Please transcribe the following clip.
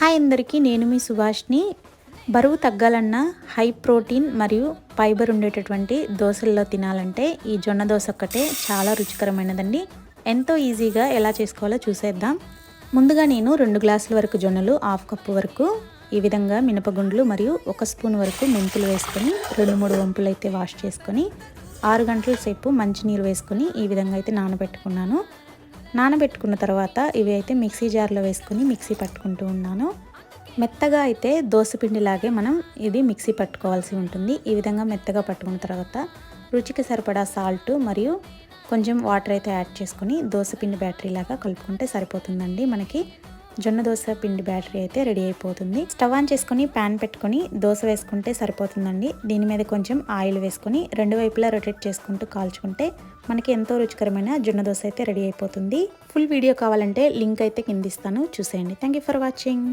Hi అందరికీ, నేను మీ సుభాష్ని. బరువు తగ్గాలన్నా హై ప్రోటీన్ మరియు ఫైబర్ ఉండేటటువంటి దోశల్లో తినాలంటే ఈ జొన్న దోశ ఒక్కటే చాలా రుచికరమైనదండి. ఎంతో ఈజీగా ఎలా చేసుకోవాలో చూసేద్దాం. ముందుగా నేను 2 గ్లాసుల వరకు జొన్నలు, 1/2 కప్పు వరకు ఈ విధంగా మినపగుండ్లు మరియు 1 స్పూన్ వరకు మెంతులు వేసుకొని 2-3 వంపులు అయితే వాష్ చేసుకొని 6 గంటల సేపు మంచినీరు వేసుకొని ఈ విధంగా అయితే నానబెట్టుకున్నాను. నానబెట్టుకున్న తర్వాత ఇవి అయితే మిక్సీ జార్లో వేసుకొని మిక్సీ పట్టుకుంటూ ఉన్నాను. మెత్తగా అయితే దోసపిండిలాగే మనం ఇది మిక్సీ పట్టుకోవాల్సి ఉంటుంది. ఈ విధంగా మెత్తగా పట్టుకున్న తర్వాత రుచికి సరిపడా సాల్ట్ మరియు కొంచెం వాటర్ అయితే యాడ్ చేసుకొని దోసపిండి బ్యాటరీ లాగా కలుపుకుంటే సరిపోతుందండి. మనకి జొన్న దోశ పిండి బ్యాటరీ అయితే రెడీ అయిపోతుంది. స్టవ్ ఆన్ చేసుకొని ప్యాన్ పెట్టుకొని దోశ వేసుకుంటే సరిపోతుందండి. దీని మీద కొంచెం ఆయిల్ వేసుకొని 2 వైపులా రొటేట్ చేసుకుంటూ కాల్చుకుంటే మనకి ఎంతో రుచికరమైన జొన్న దోశ అయితే రెడీ అయిపోతుంది. ఫుల్ వీడియో కావాలంటే లింక్ అయితే కింద ఇస్తాను, చూసేయండి. Thank you for watching.